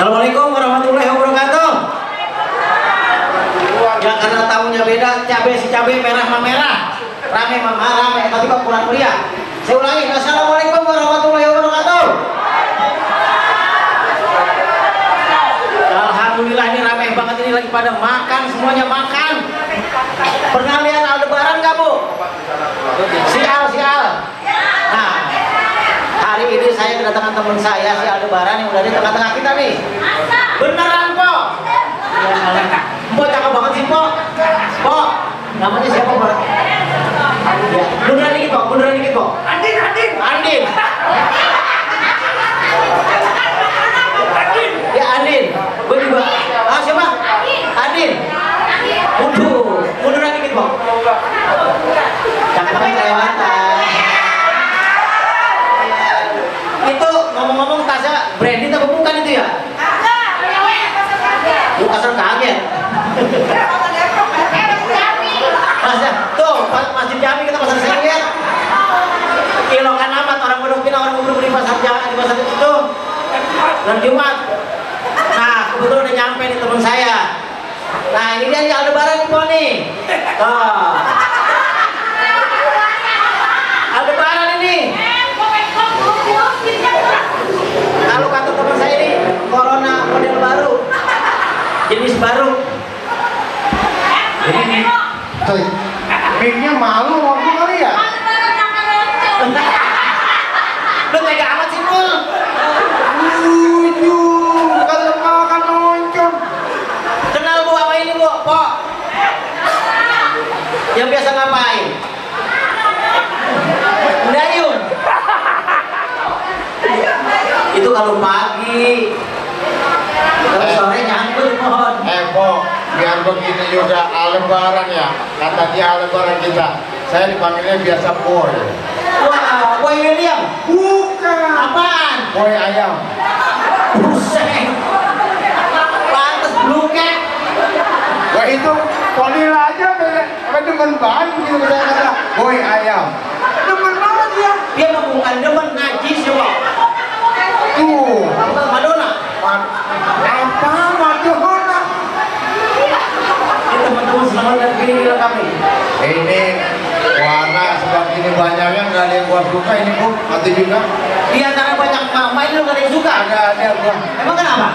Assalamualaikum warahmatullahi wabarakatuh. Ya karena tamunya beda, si cabai merah sama merah. Rame mama rame, tapi kok kurang meriah. Saya ulangi, assalamualaikum warahmatullahi wabarakatuh. Alhamdulillah ini rame banget, ini lagi pada makan, semuanya makan. Pernah lihat Aldebaran nggak Bu? Sial. Nah, hari ini saya kedatangan teman saya si Aldebaran yang udah di tengah-tengah kita nih. Beneran Po? Po cakep banget sih Po. Po, namanya siapa Po? Ya, munduran dikit Po. Andin. Ya Andin. Gue juga. Siapa? Andin. Munduran dikit Po. Cakepnya kelewatan. Itu ngomong-ngomong tasnya branded apa bukan itu ya? Lu pasar kaget. Tuh, Masjid Jami kita pasar sengit. Kilokan amat orang Pondok Pinang, orang buru-buru di pasar Jami, di pasar itu. Dan Jumat. Nah, kebetulan udah nyampe nih teman saya. Nah, ini dia nih Aldebaran nih, Po nih. Tuh. Aldebaran ini. Kalau kata teman saya ini, corona model baru. Jenis baru. Ini mic-nya malu waktu kali ya? Lu tega amat sih Mul. Lucu, kalau makan oncom. Kenal Bu apa ini Bu? Po. Yang biasa ngapain? Mendayung. Itu kalau pagi. Kalau sore nyangkut di pohon. Po, biar begini juga Aldebaran ya. Kata dia Aldebaran kita. Saya dipanggilnya biasa Boy. Wah, Boy William. Bukan. Apaan? Boy ayam. Buset. Pantes bluket. Wah itu Ponil aja demen banget gitu saya kata. Boy ayam. Demen banget ya. Dia mah bukan demen najis ya Pak. Tuh. Madonna. Apa Madonna? Ini teman-teman selamat dan gini kami. Ini warna sebab ini banyaknya nggak ada yang gua suka ini Bu. Mati juga. Di antara banyak mama ini lu gak ada yang suka. Ada gua. Emang kenapa?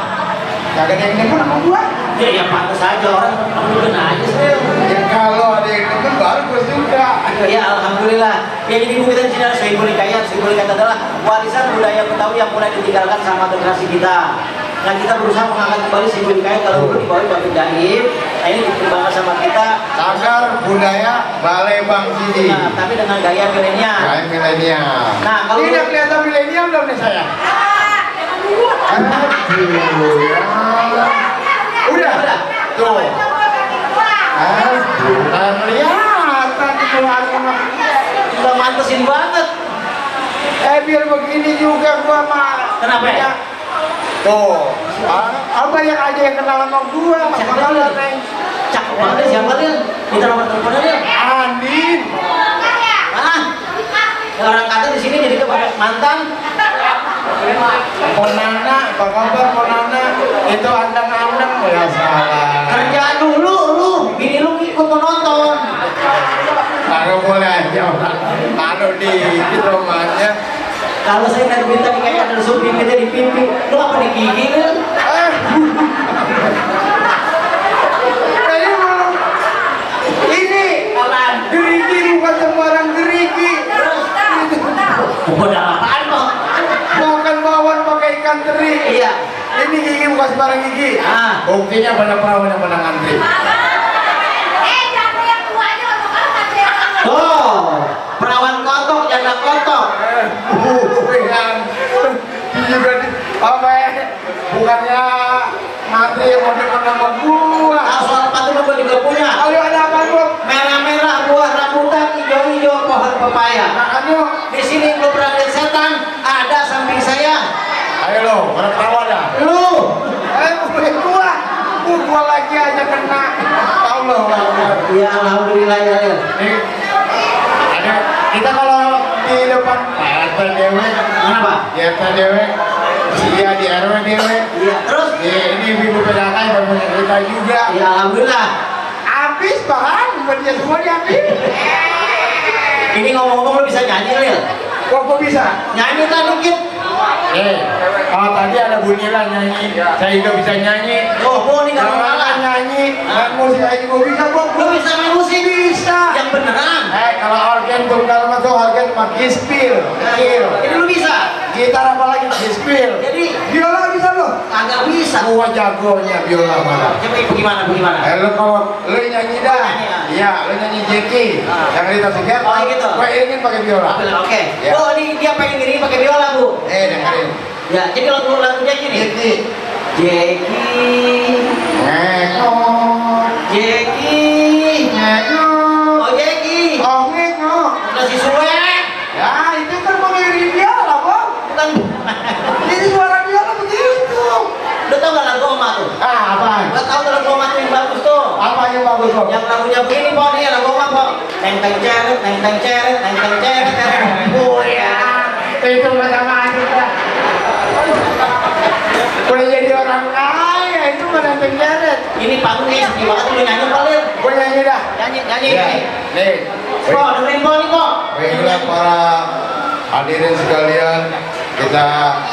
Gak ada yang pun sama gua. Ya pantas aja orang mendukung aja sih. Ya kalau ada yang pun baru gua suka. Ya alhamdulillah. Ya jadi Bu kita di sini ada Sohibul Hikayat. Sohibul Hikayat adalah warisan budaya Betawi yang mulai ditinggalkan sama generasi kita. Nah kita berusaha mengangkat kembali Sohibul Hikayat kalau dulu di bawah Bapak Jahit. Nah ini dikembangkan sama kita. Cagar budaya Balai Bang Sidi. Nah, tapi dengan gaya milenial. Gaya milenial. Nah kalau tidak kelihatan milenial belum nih saya? Aduh ya. Udah. Tuh. Aduh, kelihatan itu aku mah. udah mantesin banget. Biar begini juga gua mah. Kenapa ya? Tuh, apa yang aja yang kenal sama gua? Makanya Neng. Cakep banget siapa dia? Kita nomor teleponnya dia. Andin. Ah, orang kata di sini jadi kepada mantan. Ponana, apa kabar Ponana? Itu andang-andang ya salah. Kerja dulu lu, bini lu ikut menonton. Taruh boleh aja orang. Taruh di rumahnya. Kalau saya lihat berita nih kayak ada supir kita di pipi, lu apa di gigi lu? Ini Apaan? gerigi bukan sembarang gerigi. Udah apaan kok? Makan bawang pakai ikan teri. Iya. Ini gigi bukan sembarang gigi. Buktinya banyak perawan yang pada ngantri. Oh, perawan kotok, janda kotok. Bukan. Juga apa ya? Bukannya ngantri yang mau depan sama gua. Soal sepatu gua juga punya. Kalau ada apa gua? Merah-merah buah rambutan, hijau-hijau pohon pepaya. Ayo. Di sini lu berada setan, ada samping saya. Ayo lo, mana ketawa dah? Lu. Gua lagi aja kena. Allah. Ya alhamdulillah ya. Ada kita kalau di depan RT dewe, Kenapa? di RT dewe, iya di RW dewe, Iya, terus di ini ibu PDK yang punya cerita juga. Ya alhamdulillah. Habis bahan buat dia semua diambil. Ini ngomong-ngomong lu bisa nyanyi Lil? Kok bisa? Nyanyi kan dikit. Kalau tadi ada Bu Nila nyanyi, saya juga bisa nyanyi. Oh, ini nggak malah nyanyi, main musik aja gue bisa kok. Lu bisa main musik? Bisa. Yang beneran? Kalau organ tunggal mah tuh organ mah gispil. Jadi lu bisa? Gitar apalagi gispil. Jadi biola bisa lo? Kagak bisa. Gua jagonya biola malah. Coba gimana? Lu kalau lu nyanyi dah. Iya, lu nyanyi Jeki. Yang Rita Sekian. Oh gitu. Gua ingin pakai biola. Oke. Oh ini dia pengen ngiring pakai biola Bu. Dengerin. Ya, jadi lagunya gini. Jeki. Jeki. Oh Jeki. Oh ngeko. Nasi suwe. Ya itu kan mengirim biola Bang. Bukan. Jadi suara biola begitu. Lu tau gak lagu Oma tuh? Apaan? Gak tau lagu Oma tuh yang bagus tuh. Apa yang bagus kok? Yang lagunya begini Pok, nih lagu Oma Pok. Teng teng ceret, teng teng ceret, teng teng ceret, Oh ya, itu sama kita. Gue jadi orang kaya, itu mana penjaret. ini panggungnya sepi banget, lu nyanyi Pok Lil. Gue nyanyi dah. Nyanyi Ya, nih. Pok, dengerin Pok nih Pok. Baiklah para hadirin sekalian, kita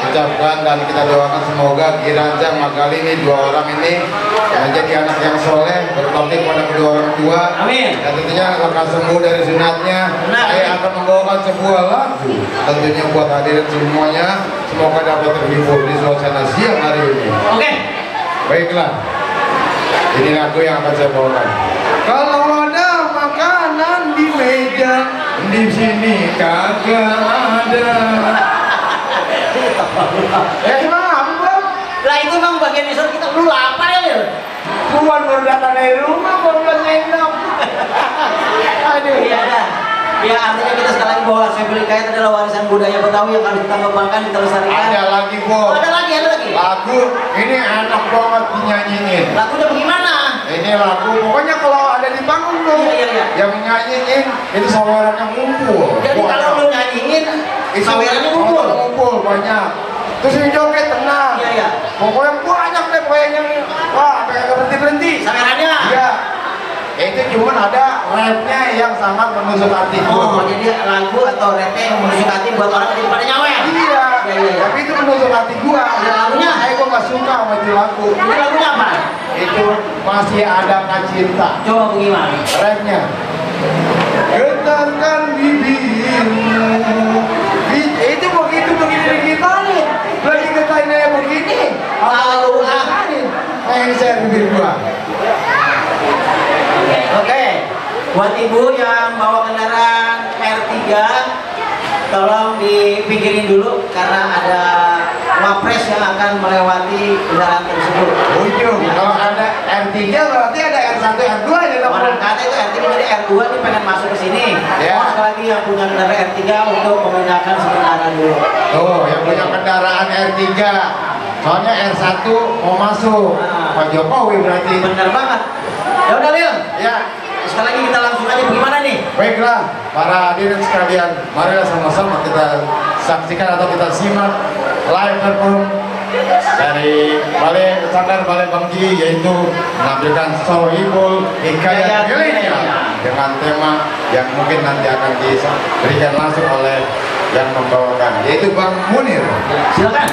ucapkan dan kita doakan semoga Kiranja Magali ini dua orang ini menjadi anak yang soleh, berbakti kepada kedua orang tua. Amin. Dan tentunya lekas sembuh dari sunatnya. Saya akan membawakan sebuah lagu tentunya buat hadirin semuanya. Semoga dapat terhibur di suasana siang hari ini. Oke. Baiklah, ini lagu yang akan saya bawakan. Kalau ada makanan di meja, di sini kagak ada. Maaf bang. Lah itu memang bagian Islam kita lu lapar ya Lil? Bukan baru datang dari rumah, baru ngendong. Aduh. Iya dah. Ya artinya kita sekarang bahwa Sebelin Kayat adalah warisan budaya Betawi yang harus kita kembangkan, kita lestarikan. Ada lagi Bob. Ada lagi. Lagu ini enak banget dinyanyiin. Lagunya bagaimana? Ini lagu pokoknya kalau ada di panggung tuh, Iya. yang nyanyiin itu sawerannya ngumpul. Jadi kalau lu nyanyiin, sawerannya ngumpul banyak. Terus yang joget tenang. Iya. Pokoknya banyak deh pokoknya yang wah sampai nggak berhenti. Sawerannya? Iya. Itu cuman ada rapnya yang sangat menusuk hati gua. Oh, jadi lagu atau rapnya yang menusuk hati buat orang yang pada nyawer? Iya. Tapi itu menusuk hati gua. Ada lagunya? Gua nggak suka sama itu lagu. Ini lagunya apa? Itu masih ada cinta. Coba bagaimana? Rapnya. Getarkan bibirmu. Itu begitu kita nih. Lagi getain aja begini. Tahu lah. Saya bibir gua. Oke, buat ibu yang bawa kendaraan R3, tolong dipikirin dulu karena ada wapres yang akan melewati kendaraan tersebut. Ujung, kalau ada R3 berarti ada R1, R2 ya dong. Orang kata itu R3 jadi R2 ini pengen masuk ke sini. Ya. Sekali lagi yang punya kendaraan R3 untuk memindahkan sebenarnya dulu. Tuh, yang punya kendaraan R3. Soalnya R1 mau masuk. Pak Jokowi berarti. Bener banget. Ya udah Lil. Ya. Sekali lagi kita langsung aja bagaimana nih? Baiklah, para hadirin sekalian, marilah sama-sama kita saksikan atau kita simak live perform dari Sanggar Balai Banggi, yaitu menampilkan Sohibul Hikayat Milenial dengan tema yang mungkin nanti akan diberikan langsung oleh yang membawakan, yaitu Bang Munir. Silakan.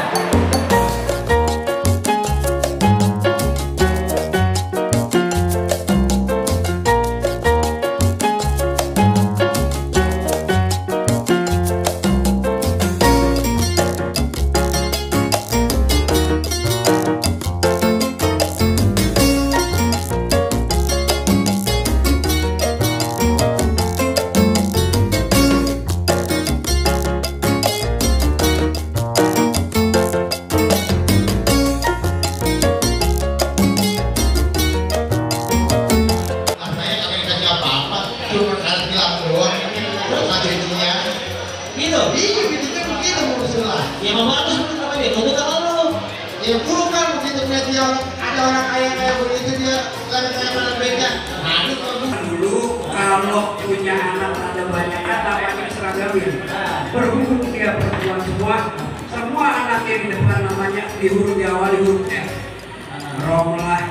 Ya mau bagus kenapa dia tutup sama lu? Ya bukan begitu dia ada orang kaya kayak begitu dia kayak mana beda. Aduh Dulu kalau punya anak ada banyak kata banyak seragamin. Berhubung dia perempuan semua anaknya di depan namanya di huruf Jawa di huruf F. Romlah.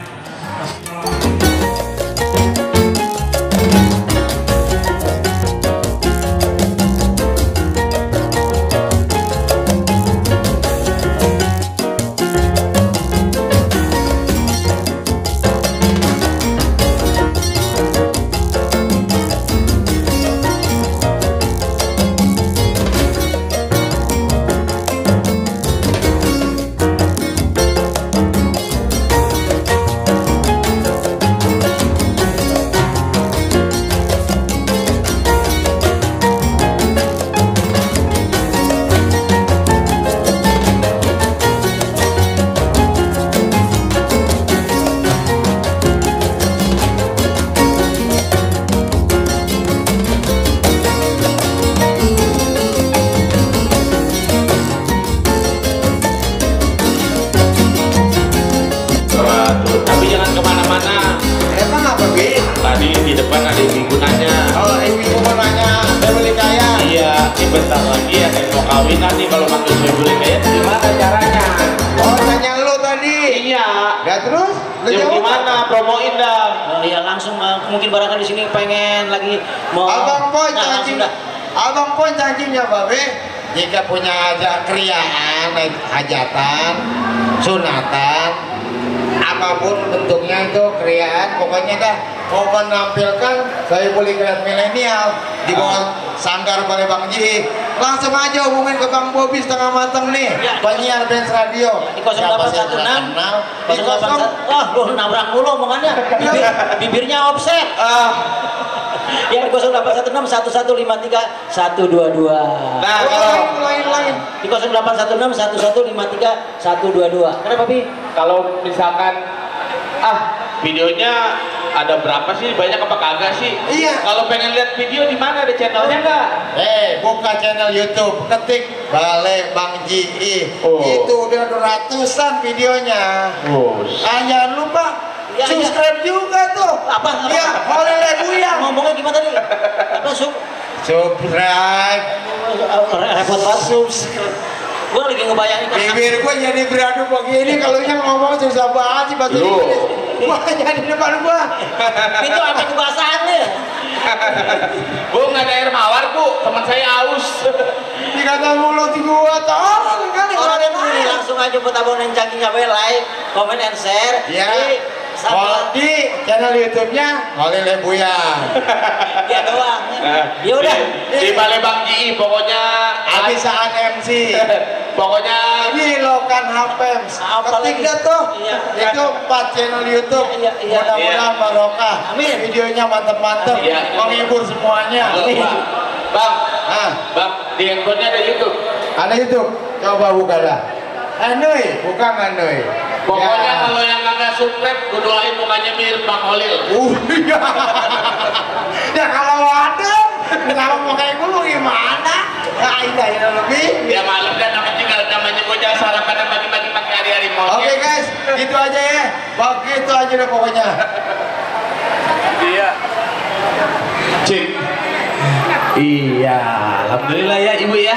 Tapi jangan kemana-mana. Emang apa, Bi? Tadi di depan ada ibu nanya. Oh, ibu mau nanya, Beverly Kaya. Iya, ini bentar lagi ada yang mau kawin nanti kalau manggil Beverly Kaya gimana caranya? Oh, nanya lu tadi. Iya. Ya terus? Lu Ya jawab. gimana? Promoin dah. Oh iya langsung mungkin barangkali di sini pengen lagi mau. Abang Poy Nah, cacing. langsung dah. Abang Poy cacingnya, Babe. Jika punya kriaan, hajatan, sunatan, apapun bentuknya itu kriaan, pokoknya dah mau menampilkan saya boleh kreat milenial di bawah sanggar Balai Bang Ji, langsung aja hubungin ke Bang Bobi setengah mateng nih, Ya, penyiar Benz Radio Di Siapa sih yang 0816 nggak kenal? Di 081. Wah, lu nabrak mulu omongannya. Bibirnya offset. Ya di 0816 1153 122. Nah, Oh, kalau lain. Di 0816 1153 122. Kenapa, Bi? kalau misalkan videonya ada berapa sih? Banyak apa kagak sih? Iya. Kalau pengen lihat video di mana ada channelnya nggak? Buka channel YouTube, ketik Balai Bang Ji. Oh. Itu udah ratusan videonya. Oh. Jangan lupa Ya, subscribe juga tuh. Apa? Ya, oleh Buyang. Ngomongnya gimana tadi? Apa Subscribe. repot banget. Gua lagi ngebayangin Bibir gua jadi beradu begini kalau yang ngomong susah banget sih bahasa Lu. Inggris. Wah, jadi depan gua. itu apa kebahasaannya? Bu, nggak ada air mawar, Bu. Teman saya aus. Dikata mulut gua tolong kali Orang yang lain. ini langsung aja buat abonen cangkingnya like, comment and share. Ya. Di Kalau di channel YouTube-nya oleh Buyang. dia doang. Ya udah. Di Balai Bang Ji, pokoknya Abisaan MC. pokoknya Ini Lokan Hapems. Apa Ketik lagi? dah tuh. Iya. Itu 4 channel YouTube. Iya, iya, iya. Mudah-mudahan barokah. Amin. Videonya mantep-mantep. Iya. Menghibur semuanya. Halo, Bang. Nah, Bang, di handphonenya ada YouTube. ada YouTube. Coba buka dah. Nuy, buka nggak Nuy? Pokoknya Ya. kalau yang nggak subscribe, gue doain mukanya mirip Bang Holil. Iya. Ya kalau ada, kenapa mau kayak gue mau gimana? Nah, ini lebih. Ya malam dan namanya gue jangan salah pada bagi-bagi pakai hari-hari mau. Oke guys, gitu aja ya. Begitu aja deh pokoknya. Iya. Cik. Iya, alhamdulillah ya Ibu ya.